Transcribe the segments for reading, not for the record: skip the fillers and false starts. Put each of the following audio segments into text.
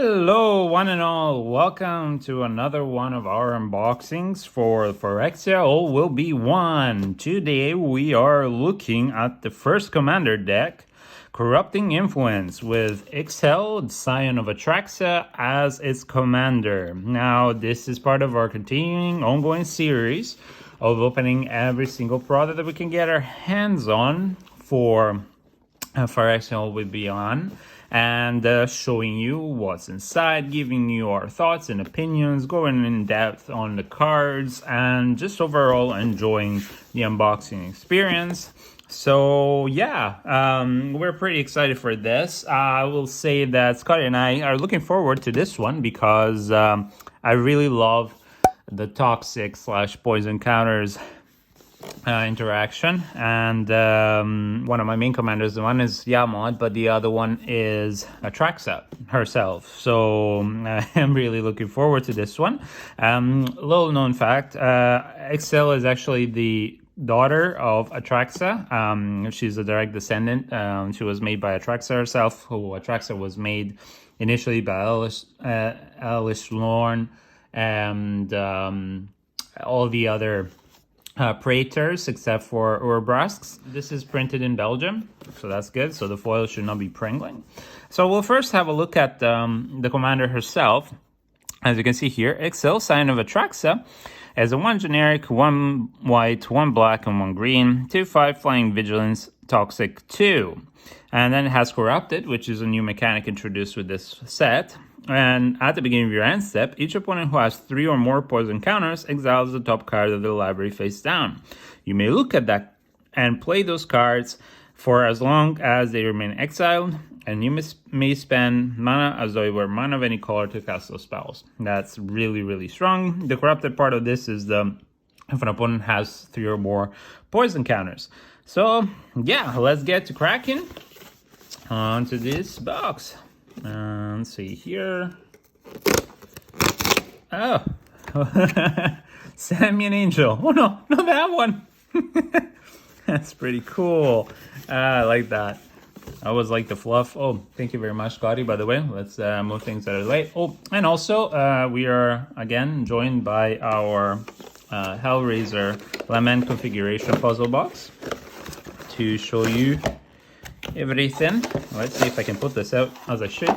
Hello, one and all. Welcome to another one of our unboxings for Phyrexia. All will be one. Today we are looking at the first Commander deck, Corrupting Influence, with Ixhel, Scion of Atraxa, as its commander. Now, this is part of our continuing ongoing series of opening every single product that we can get our hands on for Phyrexia will be on, and showing you what's inside, giving you our thoughts and opinions, going in depth on the cards, and just overall enjoying the unboxing experience. So yeah, we're pretty excited for this. I will say that Scotty and I are looking forward to this one because I really love the toxic / poison counters interaction, and one of my main commanders, the one is Yamod, but the other one is Atraxa herself. So I'm really looking forward to this one. Little known fact, Ixhel is actually the daughter of Atraxa. She's a direct descendant. She was made by Atraxa herself, who Atraxa was made initially by Elish Lorne and all the other Praetors, except for Urbrasks. This is printed in Belgium, so that's good. So the foil should not be pringling. So we'll first have a look at the commander herself. As you can see here, Ixhel, Scion of Atraxa, as a 1 generic, 1 white, 1 black, and 1 green, 2/5 flying vigilance, toxic 2. And then it has Corrupted, which is a new mechanic introduced with this set. And at the beginning of your end step, each opponent who has 3 or more poison counters exiles the top card of the library face down. You may look at that and play those cards for as long as they remain exiled, and you may spend mana as though it were mana of any color to cast those spells. That's really, really strong. The corrupted part of this is if an opponent has 3 or more poison counters. So yeah, let's get to cracking onto this box. Let's see here. Oh, Sammy and Angel. Oh no, not that one. That's pretty cool. I like that. I always like the fluff. Oh, thank you very much, Scotty, by the way. Let's move things that are late. Oh, and also we are again joined by our Hellraiser Lament configuration puzzle box to show you everything. Let's see if I can put this out as I should.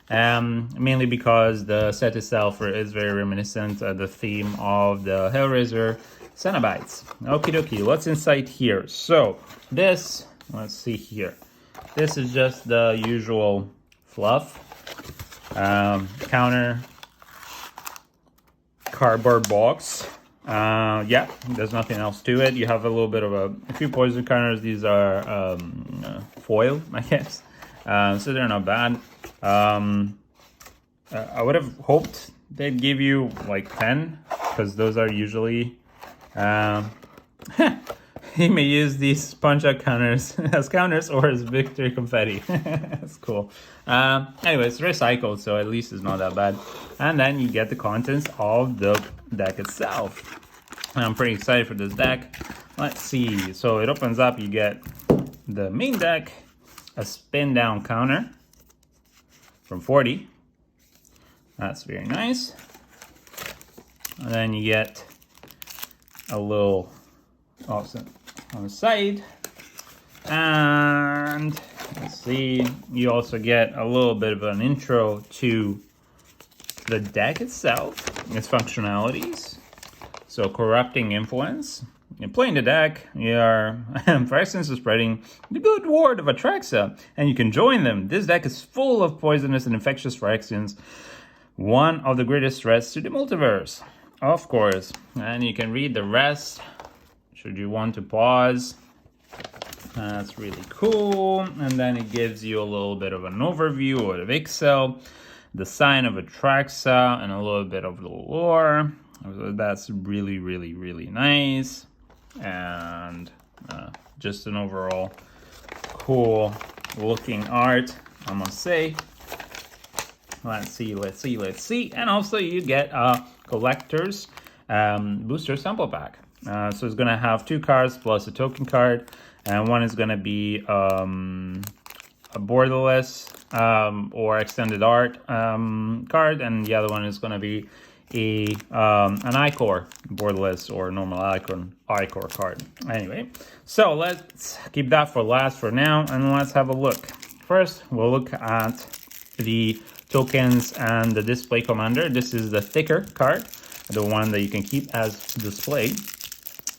Mainly because the set itself is very reminiscent of the theme of the Hellraiser Cenobites. Okie dokie, what's inside here? So this, let's see here. This is just the usual fluff. Counter cardboard box. Yeah, there's nothing else to it. You have a little bit of a few poison counters. These are foil, I guess. So they're not bad. I would have hoped they'd give you like 10, because those are usually you may use these punch-out counters as counters or as victory confetti. That's cool. Anyway, it's recycled, so at least it's not that bad. And then you get the contents of the deck itself. I'm pretty excited for this deck. Let's see. So it opens up, you get the main deck, a spin down counter from 40. That's very nice. And then you get a little option on the side. And let's see, you also get a little bit of an intro to the deck itself, its functionalities. So Corrupting Influence. In playing the deck, you are, for instance, spreading the good word of Atraxa, and you can join them. This deck is full of poisonous and infectious Phyrexians, one of the greatest threats to the multiverse, of course. And you can read the rest, should you want to pause. That's really cool. And then it gives you a little bit of an overview of Ixhel, the Scion of Atraxa, and a little bit of the lore. So that's really, really, really nice. And just an overall cool looking art, I must say. Let's see. And also you get a collector's booster sample pack. So it's gonna have 2 cards plus a token card, and one is gonna be a borderless or extended art card, and the other one is going to be an Icor borderless or normal Icor card. Anyway, so let's keep that for last for now, and let's have a look. First, we'll look at the tokens and the display commander. This is the thicker card, the one that you can keep as display.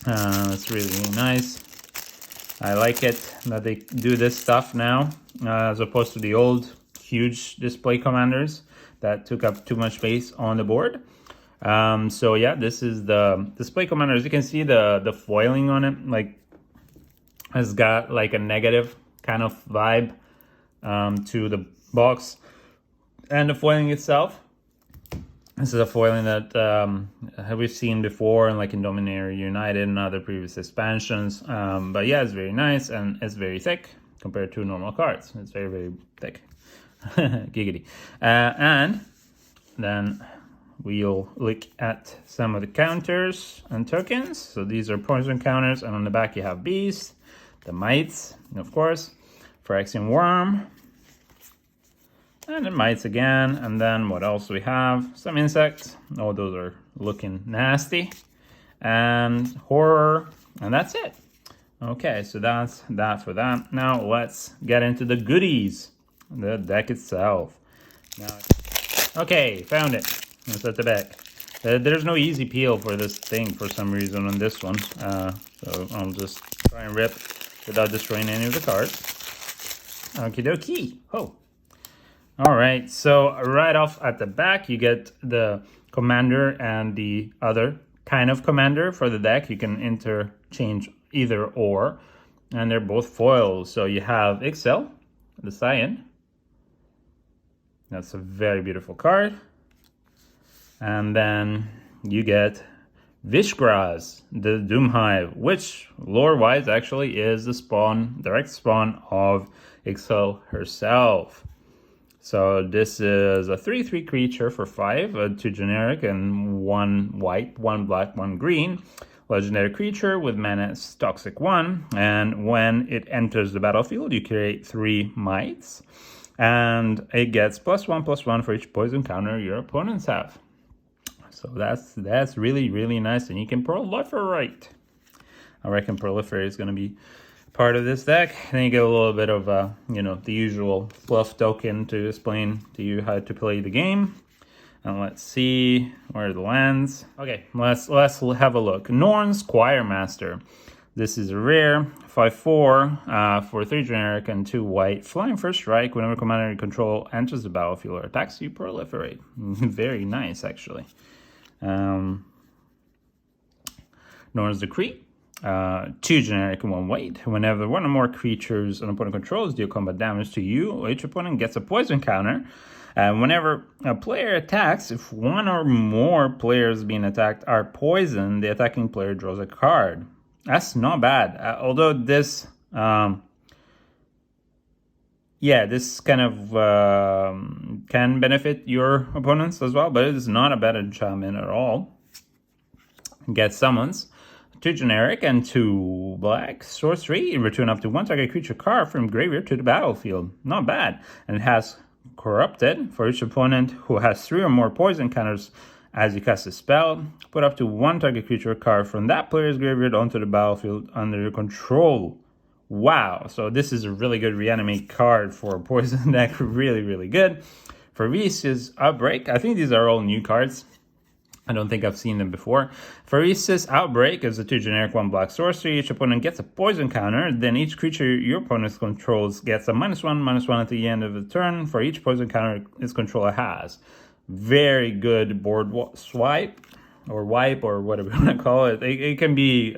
It's really nice. I like it that they do this stuff now, as opposed to the old huge display commanders that took up too much space on the board. So yeah, this is the display commander. As you can see, the foiling on it like has got like a negative kind of vibe to the box and the foiling itself. This is a foiling that we've seen before in like in Dominaria United and other previous expansions. But yeah, it's very nice and it's very thick compared to normal cards. It's very, very thick. Giggity. And then we'll look at some of the counters and tokens. So these are poison counters, and on the back you have beast, the mites, of course, Phyrexian worm, and the mites again. And then what else we have? Some insects. Oh, those are looking nasty. And horror, and that's it. Okay, so that's that for that. Now let's get into the goodies, the deck itself. Now, okay, found it. It's at the back. There's no easy peel for this thing for some reason on this one. So I'll just try and rip without destroying any of the cards. Okie dokie. Oh. Alright, so right off at the back you get the commander and the other kind of commander for the deck. You can interchange either or. And they're both foils. So you have Ixhel, the Scion. That's a very beautiful card. And then you get Vishgraz, the Doomhive, which lore-wise actually is the spawn, direct spawn of Ixhel herself. So this is a 3/3 creature for 5, 2 generic and 1 white, 1 black, 1 green. Legendary creature with menace toxic 1. And when it enters the battlefield, you create 3 mites. And it gets +1/+1 for each poison counter your opponents have. So that's really, really nice, and you can proliferate. I reckon proliferate is going to be part of this deck. Then you get a little bit of the usual fluff token to explain to you how to play the game. And let's see where the lands. Okay, let's have a look. Norn's Choirmaster. This is a rare 5/4 for 3 generic and 2 white. Flying first strike. Whenever commander you control enters the battlefield or attacks, you proliferate. Very nice, actually. Norn's Decree. 2 generic and 1 white. Whenever one or more creatures an opponent controls deal combat damage to you, each opponent gets a poison counter. And whenever a player attacks, if one or more players being attacked are poisoned, the attacking player draws a card. That's not bad. Although this, this kind of can benefit your opponents as well, but it is not a bad enchantment at all. Get summons. 2 generic and 2 black. Sorcery. Return up to 1 target creature card from graveyard to the battlefield. Not bad. And it has Corrupted. For each opponent who has 3 or more poison counters as you cast a spell, put up to 1 target creature card from that player's graveyard onto the battlefield under your control. Wow. So this is a really good reanimate card for a poison deck. Really, really good. Phyrexia Outbreak. I think these are all new cards. I don't think I've seen them before. Phyrexia Outbreak is a 2 generic 1 black sorcery. Each opponent gets a poison counter. Then each creature your opponent controls gets a -1/-1 at the end of the turn for each poison counter its controller has. Very good board swipe or wipe or whatever you want to call it. It can be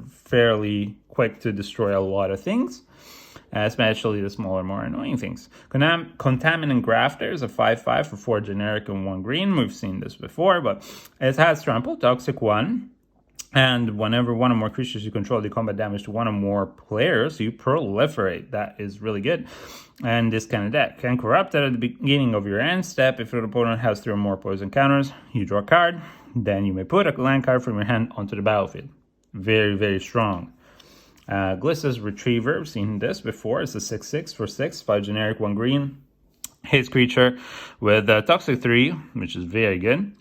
fairly quick to destroy a lot of things. Especially the smaller, more annoying things. Contaminant Grafter is a 5/5 for 4 generic and 1 green. We've seen this before, but it has Trample, Toxic 1. And whenever one or more creatures you control do combat damage to one or more players, you proliferate. That is really good. And this kind of deck can corrupt at the beginning of your end step. If your opponent has 3 or more poison counters, you draw a card. Then you may put a land card from your hand onto the battlefield. Very, very strong. Glissa's Retriever, we've seen this before. It's a 6/6 for 6, 5 generic, 1 green. His creature with Toxic 3, which is very good.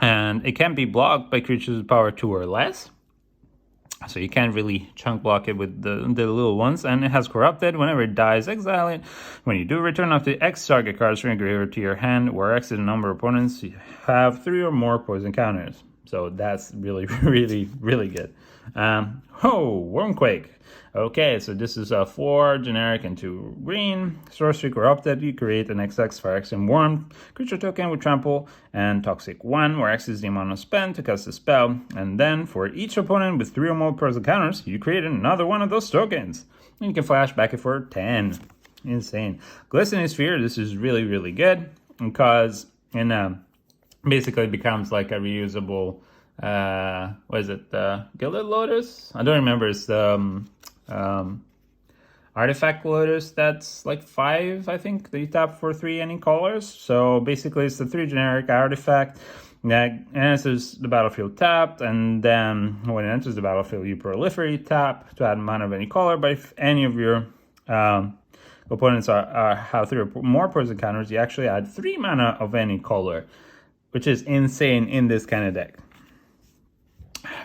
And it can be blocked by creatures with power 2 or less. So you can't really chunk block it with the little ones. And it has Corrupted. Whenever it dies, exile it. When you do, return up to X target cards from your graveyard to your hand, where X is the number of opponents you have 3 or more poison counters. So that's really, really, really good. Wormquake. Okay, so this is a 4 generic and 2 green. Sorcery Corrupted. You create an XX Phyrexian Worm creature token with trample and Toxic 1, where X is the amount of spend to cast a spell. And then for each opponent with 3 or more poison counters, you create another one of those tokens. And you can flash back it for 10. Insane. Glistening Sphere. This is really, really good because basically becomes like a reusable. What is it? Gilded Lotus? I don't remember. It's the Artifact Lotus that's like 5, I think, that you tap for 3 any colors. So basically it's the 3 generic artifact that enters the battlefield tapped, and then when it enters the battlefield you proliferate tap to add mana of any color. But if any of your opponents have 3 or more poison counters, you actually add 3 mana of any color, which is insane in this kind of deck.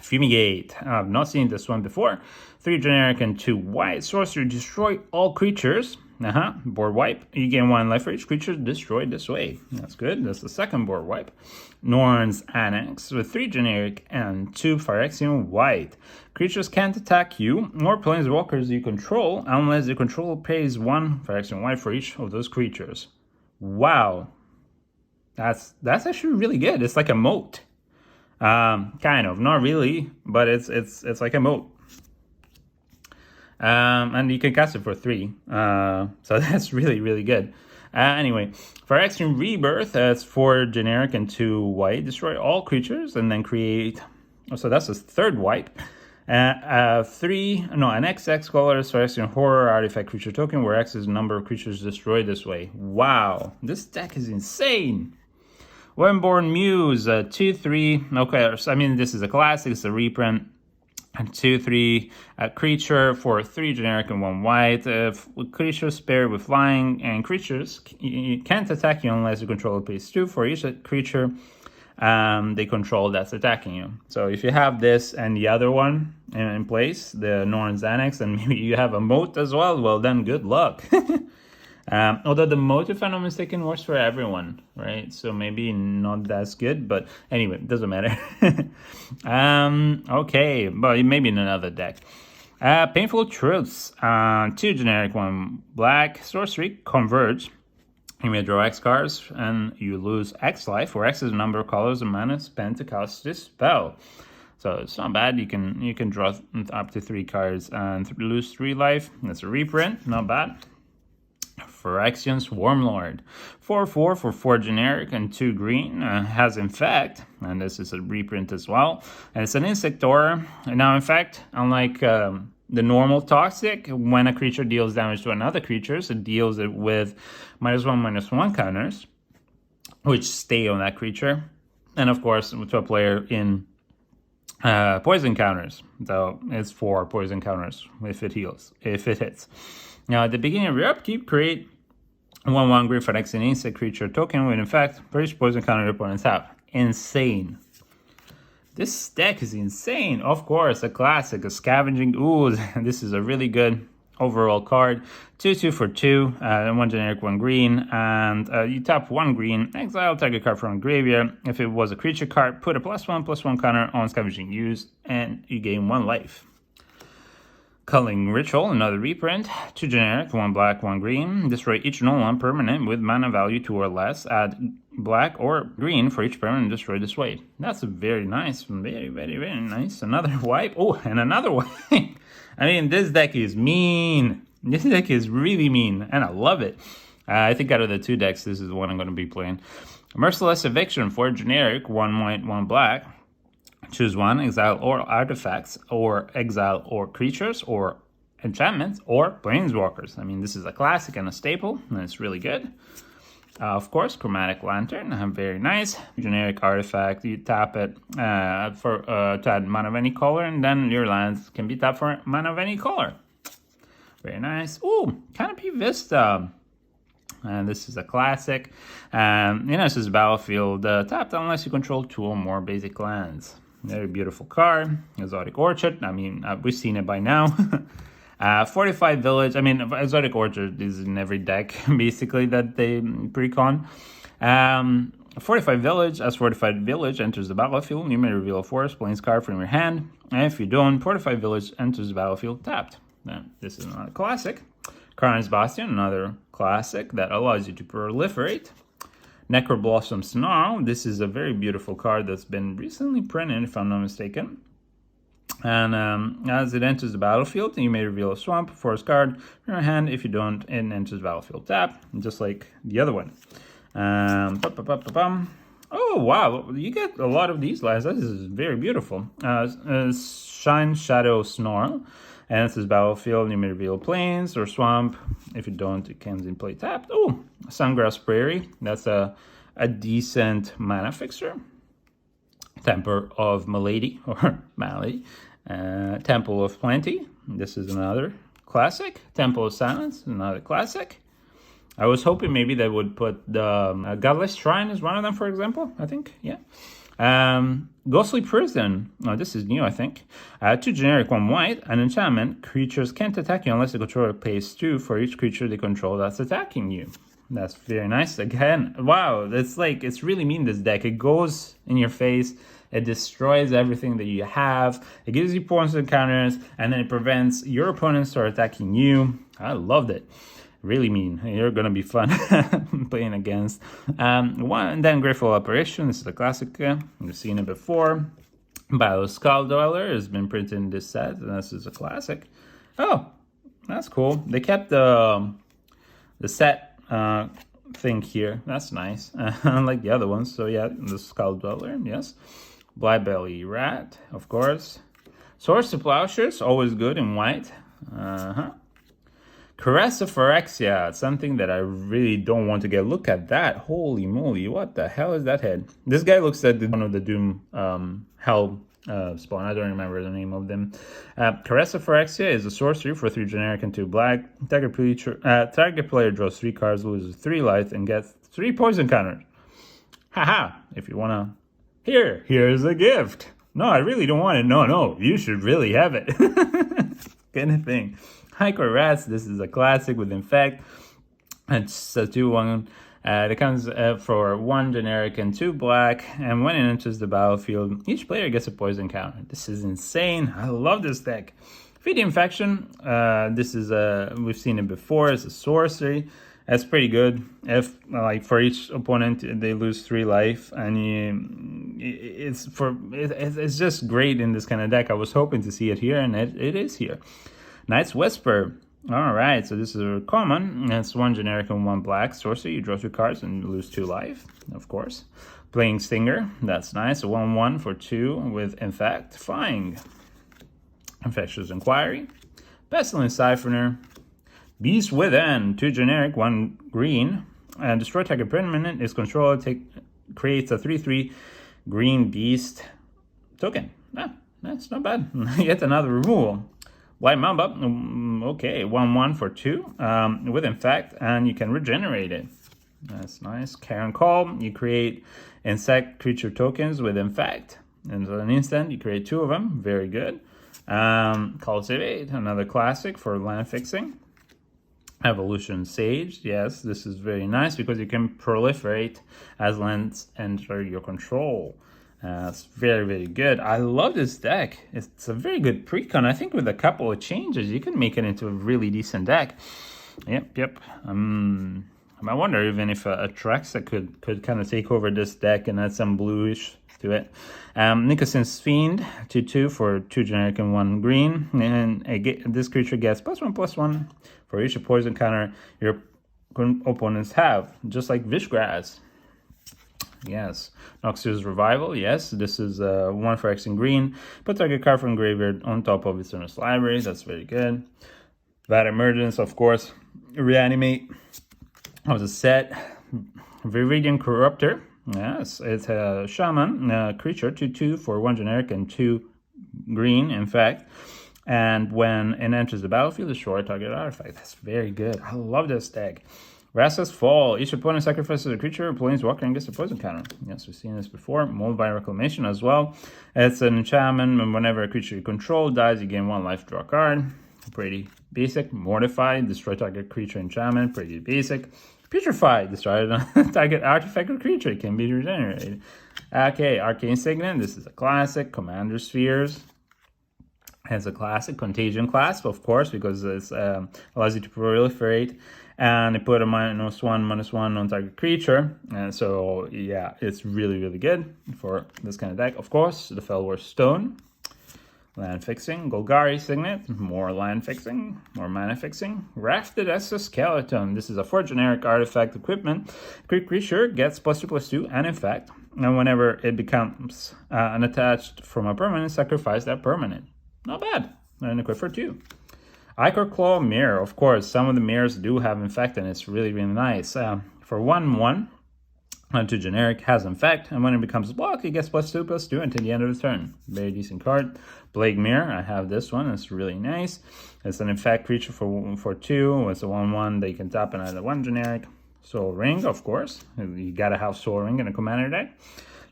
Fumigate. I've not seen this one before. 3 generic and 2 white. Sorcery, destroy all creatures. Board wipe. You gain 1 life for each creature destroyed this way. That's good. That's the second board wipe. Norn's Annex with 3 generic and 2 Phyrexian white. Creatures can't attack you or planeswalkers you control unless the controller pays 1 Phyrexian white for each of those creatures. Wow. That's actually really good. It's like a moat. Kind of, not really, but it's like a moat. And you can cast it for 3. So that's really, really good. Anyway, for Phyrexian Rebirth, it's 4 generic and 2 white. Destroy all creatures and then create. So that's the third wipe. An XX color Phyrexian Horror artifact creature token, where X is the number of creatures destroyed this way. Wow, this deck is insane. Windborn Muse, 2/3. Okay, so, I mean, this is a classic, it's a reprint. And 2/3 creature for 3 generic and 1 white. Creatures paired with flying, and creatures you can't attack you unless the controller pays 2 for each creature they control that's attacking you. So if you have this and the other one in place, the Norn's Annex, and maybe you have a moat as well, well then good luck. Although the moat, if I'm not mistaken, works for everyone, right? So maybe not as good, but anyway, it doesn't matter. Okay, but maybe in another deck. Painful Truths, 2 generic, 1 black. Sorcery, Converge. You may draw X cards and you lose X life, where X is the number of colors and mana spent to cast this spell. So it's not bad. You can draw up to 3 cards and lose 3 life. That's a reprint, not bad. Phyrexian's Wormlord, 4/4 for 4 generic and 2 green, has Infect, and this is a reprint as well. And it's an insect aura. And now Infect, unlike the normal Toxic, when a creature deals damage to another creature, so it deals it with -1/-1 counters, which stay on that creature. And of course, to a player in poison counters. So it's 4 poison counters if it hits. Now, at the beginning of your upkeep, create 1/1 green Phyrexian insect creature token with Infect for each poison counter your opponents have. Insane. This deck is insane. Of course, a classic, a Scavenging Ooze. This is a really good overall card. 2/2 for 2, 1 generic, 1 green. And you tap 1 green, exile target card from a graveyard. If it was a creature card, put a +1/+1 counter on Scavenging Ooze, and you gain 1 life. Culling Ritual, another reprint. 2 generic, 1 black, 1 green. Destroy each non-land permanent with mana value 2 or less. Add black or green for each permanent destroyed this way. That's a very nice, very, very, very nice. Another wipe. Oh, and another wipe. I mean, this deck is mean. This deck is really mean, and I love it. I think out of the 2 decks, this is the one I'm going to be playing. Merciless Eviction, 4 generic, 1 white, 1 black. Choose 1, exile or artifacts, or exile or creatures, or enchantments, or planeswalkers. I mean, this is a classic and a staple, and it's really good. Of course, Chromatic Lantern, very nice. Generic artifact, you tap it to add mana of any color, and then your lands can be tapped for mana of any color. Very nice. Ooh, Canopy Vista. And this is a classic. This is battlefield tapped unless you control 2 or more basic lands. Very beautiful card. Exotic Orchard. I mean, we've seen it by now. Fortified Village. I mean, Exotic Orchard is in every deck, basically, that they precon. Fortified Village. As Fortified Village enters the battlefield, you may reveal a forest plains card from your hand. And if you don't, Fortified Village enters the battlefield tapped. This is another classic. Carnage Bastion, another classic that allows you to proliferate. Necroblossom Snarl. This is a very beautiful card that's been recently printed, if I'm not mistaken. And as it enters the battlefield, you may reveal a swamp forest card from your hand. If you don't, it enters the battlefield tap, just like the other one. Oh, wow. You get a lot of these lands. This is very beautiful. Shine Shadow Snarl. And this is battlefield. You may reveal plains or swamp. If you don't, it comes in play tapped. Oh, Sungrass Prairie. That's a decent mana fixture. Temple of Malady or Malady. Temple of Plenty. This is another classic. Temple of Silence, another classic. I was hoping maybe they would put the Godless Shrine as one of them, for example. I think, yeah. Ghostly Prison. Oh, this is new, I think. 2 generic, 1 white. An enchantment. Creatures can't attack you unless the controller pays 2 for each creature they control that's attacking you. That's very nice. Again, wow, it's really mean, this deck. It goes in your face. It destroys everything that you have. It gives you points and counters, and then it prevents your opponents from attacking you. I loved it. Really mean. You're gonna be fun playing against. Then Grateful Operation. This is a classic. You've seen it before. Battle Skull Dweller has been printed in this set, and this is a classic. Oh, that's cool. They kept the set thing here. That's nice. Unlike the other ones. So yeah, the Skull Dweller. Yes. Blackbelly Rat, of course. Swords to Plowshares, always good in white. Caress of Phyrexia, something that I really don't want to get. Look at that. Holy moly, what the hell is that head? This guy looks like one of the Doom Hell spawn. I don't remember the name of them. Caress of Phyrexia is a sorcery for 3 generic and 2 black. Target player draws 3 cards, loses 3 life, and gets 3 poison counters. Haha, if you want to... Here's a gift. No, I really don't want it. No, you should really have it. Kind of thing. Hyper Rats, this is a classic with Infect. It's a 2-1. It comes for 1 generic and 2 black. And when it enters the battlefield, each player gets a poison counter. This is insane. I love this deck. Feed Infection. This is we've seen it before. It's a sorcery. That's pretty good. If for each opponent they lose 3 life, and it's just great in this kind of deck. I was hoping to see it here, and it is here. Night's Whisper. All right, so this is a common. It's 1 generic and 1 black sorcery. You draw 2 cards and you lose 2 life, of course. Playing Stinger. That's nice. A 1/1 for 2 with Infectifying. Infectious Inquiry. Pestilence Siphoner. Beast Within, 2 generic, 1 green, and destroy target permanent is controlled. Creates a 3/3 green beast token. That's not bad. Yet another removal. White Mamba, okay, 1/1 for 2 with Infect, and you can regenerate it. That's nice. Karen Call, you create insect creature tokens with Infect, and for an instant you create 2 of them. Very good. Cultivate, another classic for land fixing. Evolution Sage, yes, this is very nice because you can proliferate as lands enter your control. It's very, very good. I love this deck. It's a very good precon. I think with a couple of changes, you can make it into a really decent deck. Yep. I wonder even if Atraxa could kind of take over this deck and add some bluish to it. Nicosyn's Fiend, 2/2 for 2 generic and 1 green. And this creature gets +1/+1 for each poison counter your opponents have, just like Vishgrass. Yes. Noxus Revival, yes. This is 1 for X in green. Put target card from graveyard on top of its owner's library. That's very good. Vat Emergence, of course. Reanimate. That was a set. Viridian Corruptor. Yes, it's a shaman creature, 2/2 for 1 generic and 2 green, in fact. And when it enters the battlefield, destroy target artifact. That's very good. I love this deck. Restless Fall. Each opponent sacrifices a creature or planeswalker and gets a poison counter. Yes, we've seen this before. Mold by Reclamation as well. It's an enchantment, and whenever a creature you control dies, you gain 1 life, draw a card. Pretty basic. Mortify. Destroy target creature enchantment. Pretty basic. Putrefy. Destroy target artifact or creature. It can be regenerated. Okay, Arcane Signet. This is a classic. Commander Spheres. Has a classic. Contagion Clasp, of course, because it allows you to proliferate. And they put a -1/-1 on target creature. And so, yeah, it's really, really good for this kind of deck. Of course, the Fellwar Stone. Land Fixing. Golgari Signet. More land fixing. More mana fixing. Rafted Exoskeleton. This is a 4 generic artifact equipment. Creature gets +2/+2 and effect. And whenever it becomes unattached from a permanent, sacrifice that permanent. Not bad. And equip for 2. Ichor Claw Mirror. Of course, some of the mirrors do have infect, and it's really, really nice. For 1/1, 2 generic, has infect, and when it becomes blocked, it gets +2/+2 until the end of the turn. Very decent card. Plague Mirror. I have this one. It's really nice. It's an infect creature for 2. It's a 1/1 that you can tap and add a 1 generic. Soul Ring, of course. You gotta have Soul Ring in a commander deck.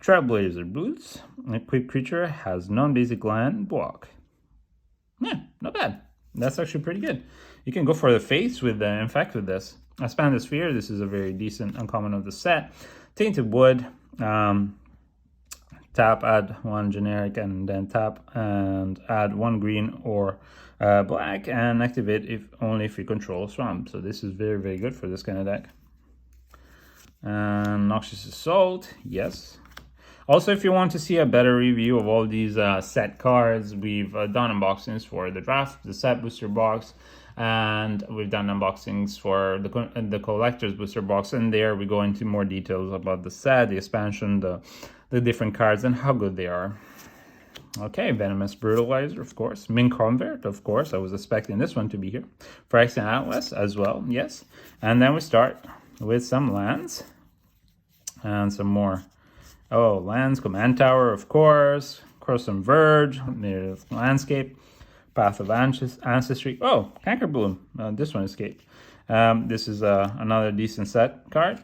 Trailblazer Boots. A quick creature has non-basic land block. Yeah, not bad. That's actually pretty good. You can go for the face with the infect with this. Expanded Sphere. This is a very decent uncommon of the set. Tainted Wood. Tap, add 1 generic, and then tap and add 1 green or black, and activate only if you control swamp. So this is very, very good for this kind of deck. And Noxious Assault. Yes. Also, if you want to see a better review of all these set cards, we've done unboxings for the draft, the set booster box, and we've done unboxings for the collector's booster box. And there we go into more details about the set, the expansion, the different cards, and how good they are. Okay, Venomous Brutalizer, of course. Min Convert, of course. I was expecting this one to be here. Phyrexia Atlas as well, yes. And then we start with some lands and some more. Oh, lands, Command Tower, of course. Crossum Verge, there's Landscape, Path of Ancestry. Oh, Canker Bloom. This one escaped. This is another decent set card.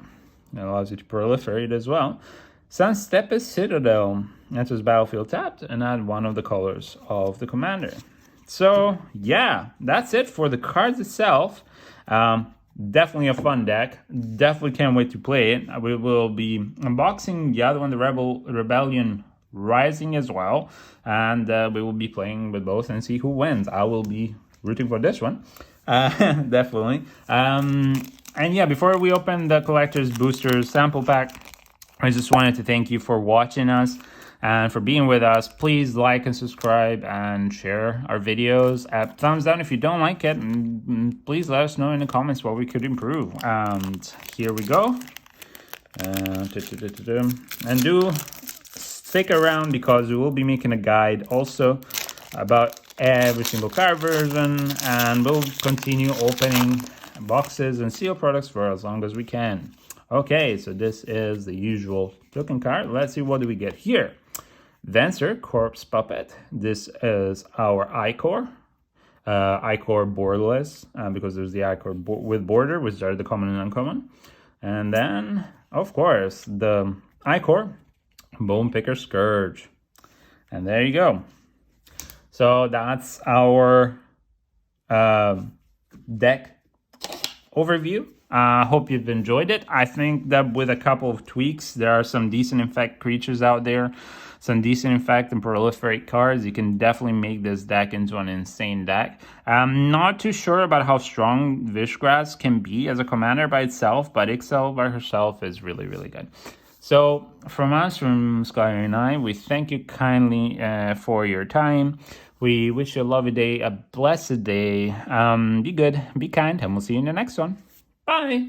It allows you to proliferate as well. Sunsteppes Citadel. Enters battlefield tapped and add 1 of the colors of the commander. So, yeah, that's it for the cards itself. Definitely a fun deck. Definitely can't wait to play it. We will be unboxing the other one, the Rebellion Rising as well. And we will be playing with both and see who wins. I will be rooting for this one. Definitely. And yeah, before we open the Collector's Boosters sample pack, I just wanted to thank you for watching us and for being with us. Please like and subscribe and share our videos. Thumbs down if you don't like it, and please let us know in the comments what we could improve. And here we go. And do stick around because we will be making a guide also about every single card version, and we'll continue opening boxes and seal products for as long as we can. Okay, so this is the usual token card. Let's see what do we get here. Venser, Corpse Puppet. This is our Ichor. Ichor borderless, because there's the Ichor with border, which are the common and uncommon. And then, of course, the Ichor Bone Picker Scourge. And there you go. So that's our deck overview. I hope you've enjoyed it. I think that with a couple of tweaks, there are some decent infect creatures out there, some decent infect and proliferate cards. You can definitely make this deck into an insane deck. I'm not too sure about how strong Vishgrass can be as a commander by itself, but Ixhel by herself is really, really good. So from us, from Scotty and I, we thank you kindly for your time. We wish you a lovely day, a blessed day. Be good, be kind, and we'll see you in the next one. Bye.